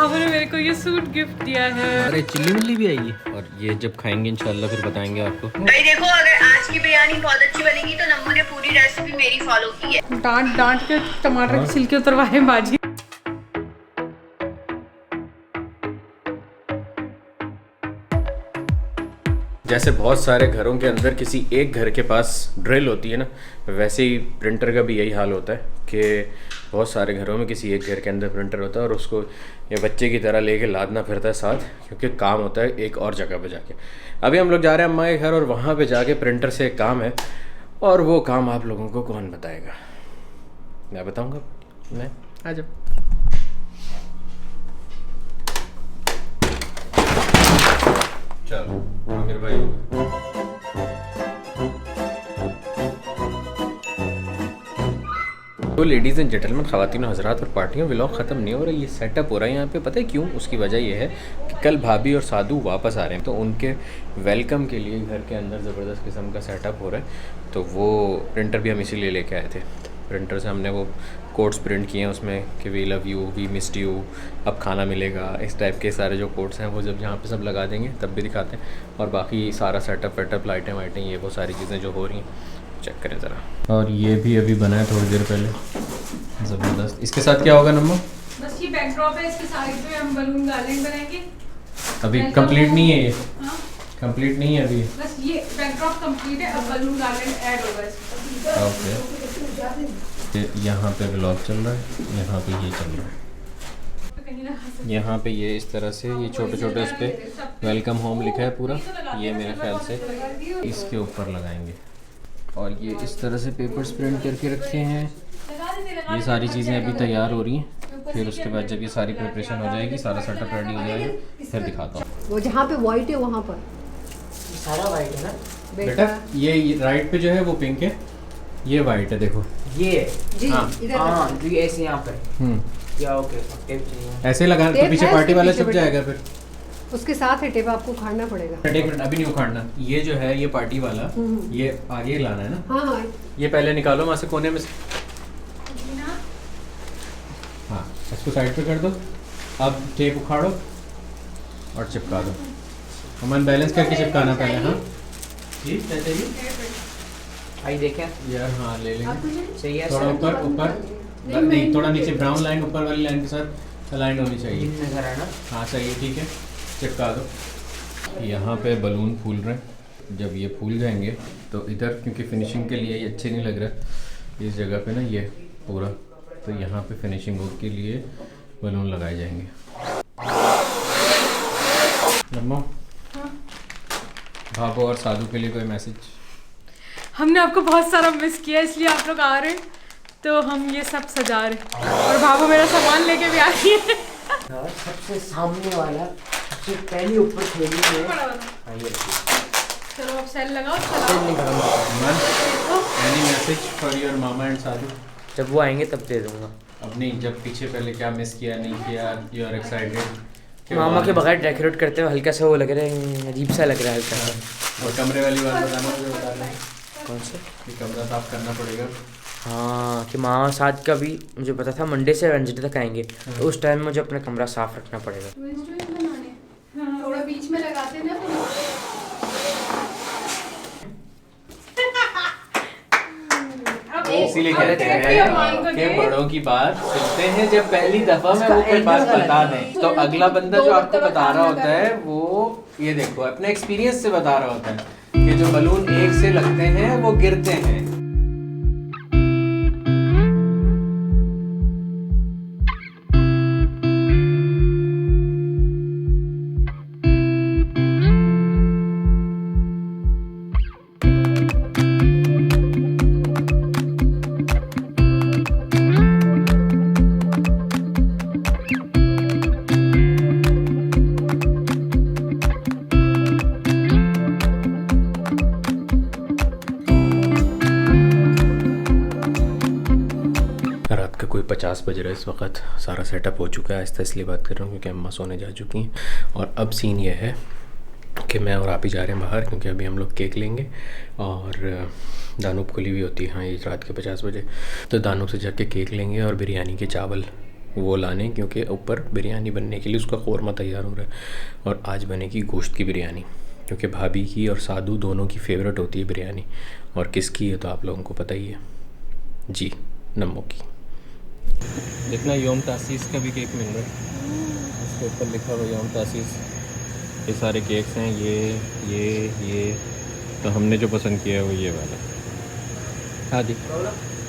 भाभू ने मेरे को ये सूट गिफ्ट दिया है। अरे चिल्ली मिल्ली भी आएगी और ये जब खाएंगे इंशाल्लाह फिर बताएंगे आपको। भाई देखो, अगर आज की बिरयानी बहुत अच्छी बनेगी तो नम्मू ने पूरी रेसिपी मेरी फॉलो की है। डांट डांट के टमाटर के छिलके उतरवाए बाजी। जैसे बहुत सारे घरों के अंदर किसी एक घर के पास ड्रिल होती है ना, वैसे ही प्रिंटर का भी यही हाल होता है कि बहुत सारे घरों में किसी एक घर के अंदर प्रिंटर होता है और उसको ये बच्चे की तरह लेके लादना फिरता है साथ, क्योंकि काम होता है एक और जगह पे जाके। अभी हम लोग जा रहे हैं अम्मा के घर और वहाँ पे जाके प्रिंटर से एक काम है और वो काम आप लोगों को कौन बताएगा, मैं बताऊँगा। मैं आ जाओ। चलो मेरे भाई तो लेडीज़ एंड जेंटलमैन, ख़वातीन हज़रात और पार्टियों, व्लॉग ख़त्म नहीं हो रहा, ये सेटअप हो रहा है यहाँ पे। पता है क्यों? उसकी वजह ये है कि कल भाभी और साधु वापस आ रहे हैं, तो उनके वेलकम के लिए घर के अंदर ज़बरदस्त किस्म का सेटअप हो रहा है। तो वो प्रिंटर भी हम इसीलिए लेके आए थे। प्रिंटर से हमने वो कोड्स प्रिंट किए हैं उसमें कि we love you, we missed you, अब खाना मिलेगा, इस टाइप के सारे जो कोड्स हैं वो जब यहाँ पे सब लगा देंगे तब भी दिखाते हैं। और बाकी सारा सेटअप वेटअप, लाइटें वाइटें, ये वो सारी चीज़ें जो हो रही हैं चेक करें ज़रा। और ये भी अभी बना है थोड़ी देर पहले, ज़बरदस्त। इसके साथ क्या होगा नम्मा? बस ये बैकड्रॉप है, इसके साइड पे हम बलून गार्डन बनाएंगे। अभी कंप्लीट नहीं है ये, कंप्लीट नहीं है अभी, बस ये बैकड्रॉप कंप्लीट है, अब बलून गार्डन ऐड होगा इसमें। ओके। यहाँ पे व्लॉग चल रहा है, यहाँ पे ये चल रहा है, यहाँ पे ये इस तरह से ये छोटे छोटे उस पर वेलकम होम लिखा है पूरा, ये मेरे ख्याल से इसके ऊपर लगाएंगे। और ये इस तरह से पेपर्स प्रिंट करके रखे हैं। ये सारी चीज़ें अभी तैयार हो रही हैं, फिर उसके बाद जब ये सारी प्रिपरेशन हो जाएगी, सारा सेटअप रेडी हो जाएगा, फिर दिखाता हूँ। वो जहाँ पे वाइट है वहाँ पर सारा वाइट है ना बेटा? ये राइट पे जो है वो पिंक है, ये वाइट है, देखो ये जी। हाँ। इधर हाँ तो ये ऐसे यहाँ पे या ओके टेप चाहिए ऐसे लगा तो टेप पीछे है पार्टी इसके वाला पीछे छप बेटा। जाएगा फिर। उसके साथ है टेप, आपको उखाड़ना पड़ेगा। एक मिनट, अभी नहीं उखाड़ना। ये जो है ये पार्टी वाला, ये आगे लाना है ना? हाँ हाँ ये पहले निकालो वहाँ से कोने में से। हाँ, इसको साइड पे कर दो। अब टेप उखाड़ो और चिपका दो। अमन बैलेंस करके चिपकाना पहले। हाँ जी, क्या चाहिए? आई देखें यार हाँ ले लेंगे। चाहिए थोड़ा ऊपर ऊपर नहीं, थोड़ा नीचे, ब्राउन लाइन ऊपर वाली लाइन के साथ अलाइन होनी चाहिए। नजर है ना? हाँ सही है, ठीक है, चिपका दो। यहाँ पे बलून फूल रहे हैं, जब ये फूल जाएंगे तो इधर, क्योंकि फिनिशिंग के लिए ये अच्छे नहीं लग रहा इस जगह पे ना ये पूरा, तो यहाँ पे फिनिशिंग के लिए बलून लगाए जाएंगे। नम्मो, भाभो और साधु के लिए कोई मैसेज? हमने आपको बहुत सारा मिस किया, इसलिए आप लोग आ रहे हैं तो हम ये सब सजा रहे हैं। और भाभो मेरा सामान लेके भी आ रही है। सबसे सामने वाला सबसे पहले ऊपर थैली में आइए। चलो अब सेल लगाओ। Any message for your mama and Sadhu? जब वो आएंगे तब दे दूंगा। अब नहीं, जब पीछे पहले क्या मिस किया नहीं किया, यू आर एक्साइटेड? मामा के बगैर डेकोरेट करते हुए हल्का सा वो लग रहा है, अजीब सा लग रहा है हल्का सा। और कमरे वाली बात बताना मुझे, बता रहे हैं कौन सा? कि कमरा साफ करना पड़ेगा। हाँ कि मामा साथ का भी मुझे पता था मंडे से वेडनेसडे तक आएंगे, तो उस टाइम मुझे अपना कमरा साफ रखना पड़ेगा। थोड़ा बीच में लगाते हैं ना इसीलिए कहते हैं कि बड़ों की बात सुनते हैं जब पहली दफा में वो कोई बात बता दें, तो अगला बंदा जो आपको बता रहा होता है वो ये देखो अपने एक्सपीरियंस से बता रहा होता है कि जो बलून एक से लगते हैं वो गिरते हैं। कोई 50 बज रहा है इस वक्त, सारा सेटअप हो चुका है। आहिस्ता इसलिए बात कर रहा हूँ क्योंकि अम्मा सोने जा चुकी हैं। और अब सीन ये है कि मैं और आप ही जा रहे हैं बाहर, क्योंकि अभी हम लोग केक लेंगे और दानूब खुली हुई होती है हाँ ये रात के 50 बजे, तो दानूब से जाके केक लेंगे और बिरयानी के चावल वो लाने, क्योंकि ऊपर बिरयानी बनने के लिए उसका कौरमा तैयार हो रहा है। और आज बनेगी गोश्त की बिरयानी, क्योंकि भाभी की और साधु दोनों की फेवरेट होती है बिरयानी। और किसकी है तो आप लोगों को पता ही है जी, नम्मो की। देखना योम तासीस का भी केक मिल रहा है, इसके ऊपर लिखा हुआ योम तासीस। ये सारे केक्स हैं, ये तो हमने जो पसंद किया है वो ये वाला। हाँ जी,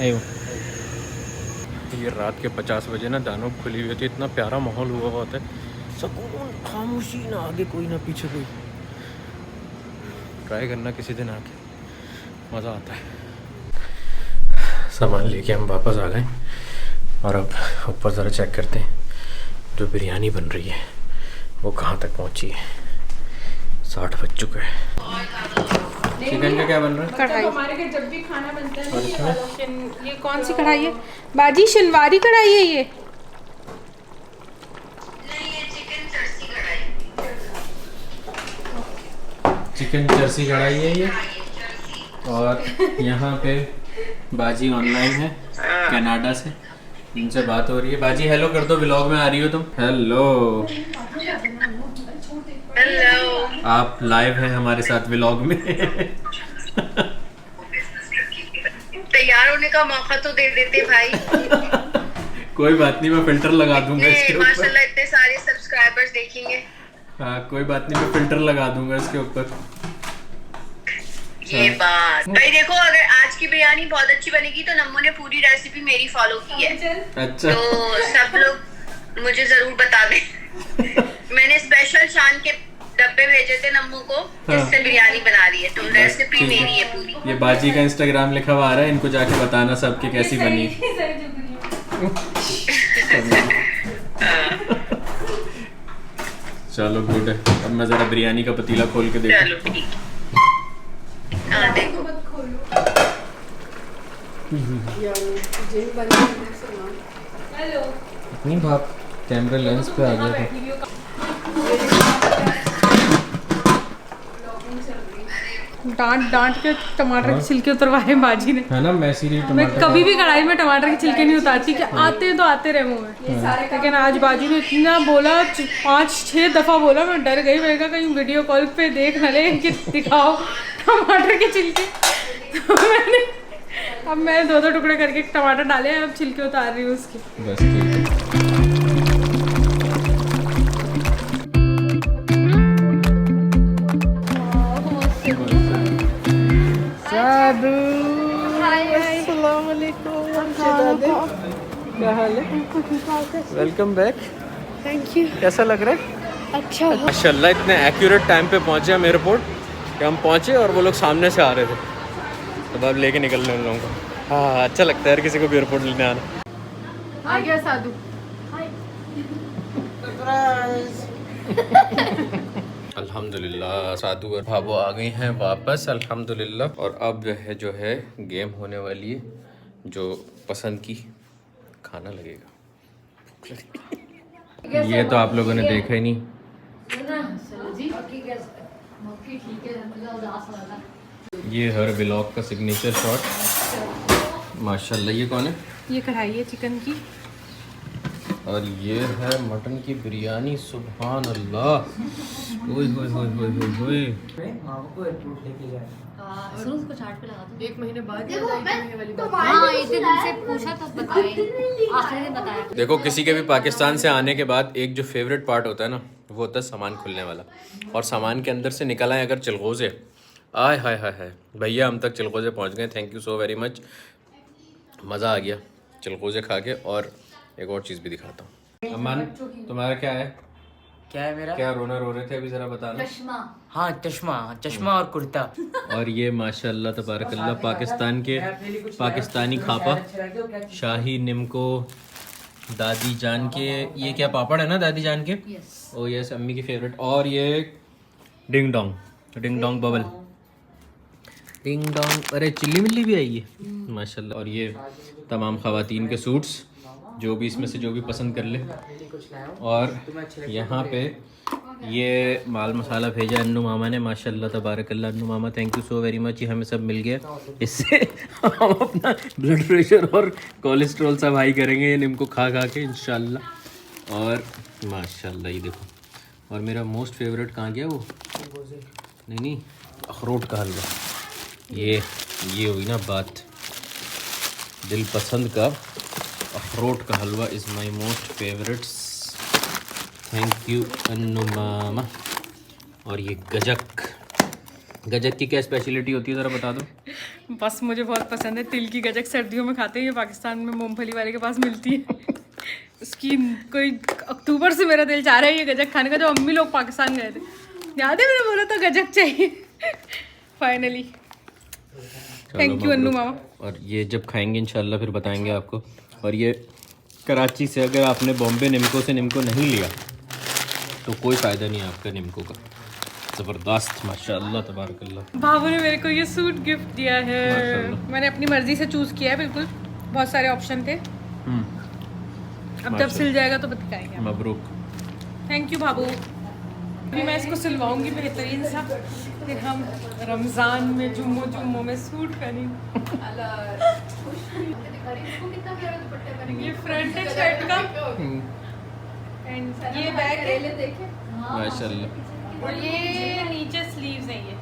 आइयो। ये रात के 50 बजे ना दानों खुली हुई होती है, इतना प्यारा माहौल हुआ होता है, सुकून, खामोशी, ना आगे कोई ना पीछे कोई। ट्राई करना किसी दिन आके, मज़ा आता है। सामान लेके हम वापस आ गए और अब ऊपर ज़रा चेक करते हैं जो बिरयानी बन रही है वो कहाँ तक पहुँची है। 60 बज चुका है। चिकन का क्या बन रहा है? कढ़ाई। हमारे घर जब भी खाना बनता है ना, ये कौन सी कढ़ाई है बाजी? शिनवारी कढ़ाई है ये? नहीं, ये चिकन जर्सी कढ़ाई। चिकन जर्सी कढ़ाई है ये। और यहाँ पे बाजी ऑनलाइन है कनाडा से, इनसे बात हो रही है। बाजी हेलो कर दो, व्लॉग में आ रही हो तुम। हेलो, हेलो, आप लाइव हैं हमारे साथ व्लॉग में। तैयार होने का मौका तो दे देते भाई। कोई बात नहीं, मैं फिल्टर लगा दूंगा इसके ऊपर। माशाल्लाह इतने सारे सब्सक्राइबर्स देखेंगे। हाँ कोई बात नहीं, मैं फिल्टर लगा दूंगा इसके ऊपर। ये बात भाई, देखो अगर आज की बिरयानी बहुत अच्छी बनेगी तो नम्मो ने पूरी रेसिपी मेरी फॉलो की है। अच्छा, तो सब लोग मुझे जरूर बता दें। मैंने स्पेशल शान के डब्बे भेजे थे नम्मो को, जिससे बिरयानी बना रही है, तो रेसिपी मेरी है पूरी। ये बाजी का इंस्टाग्राम लिखा हुआ आ रहा है, इनको जाके बताना सबके कैसी बनी। चलो गुड है। अब मैं जरा बिरयानी का पतीला खोल के देखूं। चलो ठीक। हाँ देखो, नहीं भाप कैमरा लेंस पे आ गया था। डांट के टमाटर के छिलके उतरवाए बाजी ने, है ना मैसी मैं कभी भी कढ़ाई में टमाटर के छिलके नहीं उतारती कि आते हैं तो आते रहे मुंह में। लेकिन आज बाजी ने इतना बोला, 5-6 दफ़ा बोला, मैं डर गई। मैंने कहा कहीं वीडियो कॉल पे देख न ले कि दिखाओ टमाटर के छिलके। तो मैंने अब मैं 2-2 टुकड़े करके टमाटर डाले, अब छिलके उतार रही हूँ उसके। बस ठीक है। क्या हाल है? Welcome back. Thank you. कैसा लग रहा है? अच्छा। माशाल्लाह इतने एक्यूरेट टाइम पे पहुंचे हम एयरपोर्ट कि हम पहुंचे और वो लोग सामने से आ रहे थे, तो अब लेके निकल रहे उन लोगों को। हाँ अच्छा लगता है यार किसी को भी एयरपोर्ट लेने आना। आ गया साधु। अल्हम्दुलिल्लाह साधु और भाभो आ गई हैं वापस अल्हम्दुलिल्लाह। और अब जो है गेम होने वाली है, जो पसंद की खाना लगेगा। भूख लगी। ये तो आप लोगों ने देखा ही नहीं। ये हर व्लॉग का सिग्नेचर शॉट माशाल्लाह। ये कौन है? ये कढ़ाई है चिकन की, और ये है मटन की बिरयानी। सुभान अल्लाह, ओए होए होए होए होए होए। उसको चार्ट पे लगा दो। 1 महीने बाद हाँ, एक दिन उनसे पूछा तो बताए, आखिरी दिन बताया। देखो किसी के भी पाकिस्तान से आने के बाद एक जो फेवरेट पार्ट होता है ना, वो होता है सामान खुलने वाला। और सामान के अंदर से निकल आए अगर चिलगोज़े, आय हाय हाय हाय भैया, हम तक चिलगोज़े पहुंच गए। Thank you so very much, मज़ा आ गया चिलगोज़े खा के। और एक और चीज़ भी दिखाता हूँ। अमन तुम्हारा क्या है? क्या है मेरा? क्या रोना रो रहे थे अभी, ज़रा बताना। हाँ चश्मा और कुर्ता। और ये माशाल्लाह तबारकल्लाह पाकिस्तान के पाकिस्तानी खापा शाही निमको दादी जान के। ये क्या पापड़ है ना दादी जान के? ओ यस, अम्मी की फेवरेट। और ये ding dong bubble ding dong. अरे चिल्ली मिल्ली भी आई है माशाल्लाह। और ये तमाम ख़वातीन के सूट्स, जो भी इसमें से जो भी पसंद कर ले। और यहाँ पे ये माल मसाला भेजा अन्नू मामा ने, माशाल्लाह तबारकल्लाह। अन्नू मामा thank you so very much, ये हमें सब मिल गया। इससे हम अपना ब्लड प्रेशर और कोलेस्ट्रॉल सब हाई करेंगे ये निम्को खा खा के इंशाल्लाह। और माशाल्लाह ये देखो, और मेरा मोस्ट फेवरेट कहाँ गया वो, नहीं अखरोट का हलवा। ये हुई ना बात, दिल पसंद का अखरोट का हलवा is my most favourites. Thank you Annu mama. और ये गजक की क्या स्पेशलिटी होती है ज़रा बता दो। बस मुझे बहुत पसंद है तिल की गजक, सर्दियों में खाते हैं, ये पाकिस्तान में मूंगफली वाले के पास मिलती है। उसकी कोई अक्टूबर से मेरा दिल चाह रहा है ये गजक खाने का। जो अम्मी लोग पाकिस्तान गए थे, याद है मैंने बोला था गजक चाहिए। Finally thank you Annu mama. और ये जब खाएंगे इंशाल्लाह फिर बताएंगे आपको। और ये कराची से अगर आपने बॉम्बे निम्को से निम्को नहीं लिया तो कोई फ़ायदा नहीं है आपका निम्को का। ज़बरदस्त माशाल्लाह तबारकल्लाह। बाबू ने मेरे को ये सूट गिफ्ट दिया है, मैंने अपनी मर्जी से चूज़ किया है। बिल्कुल बहुत सारे ऑप्शन थे, अब जब सिल जाएगा तो बताएंगे। मबरूक। थैंक यू बाबू। अभी मैं इसको सिलवाऊंगी बेहतरीन सा, फिर हम रमज़ान में जुम्मों में सूट पहनेंगे। ये फ्रंट है शर्ट का एंड ये बैक है माशाल्लाह। और ये नीचे स्लीव्स हैं ये,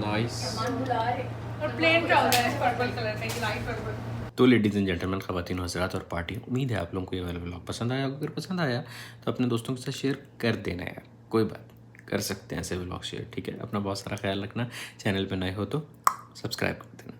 नाइस। और प्लेन ट्राउजर है पर्पल कलर का, ये लाइट पर्पल। तो लेडीज़ एंड जेंटलमैन, ख़वातीन हज़रात और पार्टी, उम्मीद है आप लोगों को ये वाला व्लॉग पसंद आया। अगर पसंद आया तो अपने दोस्तों के साथ शेयर कर देना यार, कोई बात कर सकते हैं ऐसे व्लॉग शेयर, ठीक है। अपना बहुत सारा ख्याल रखना, चैनल पे नए हो तो सब्सक्राइब कर देना।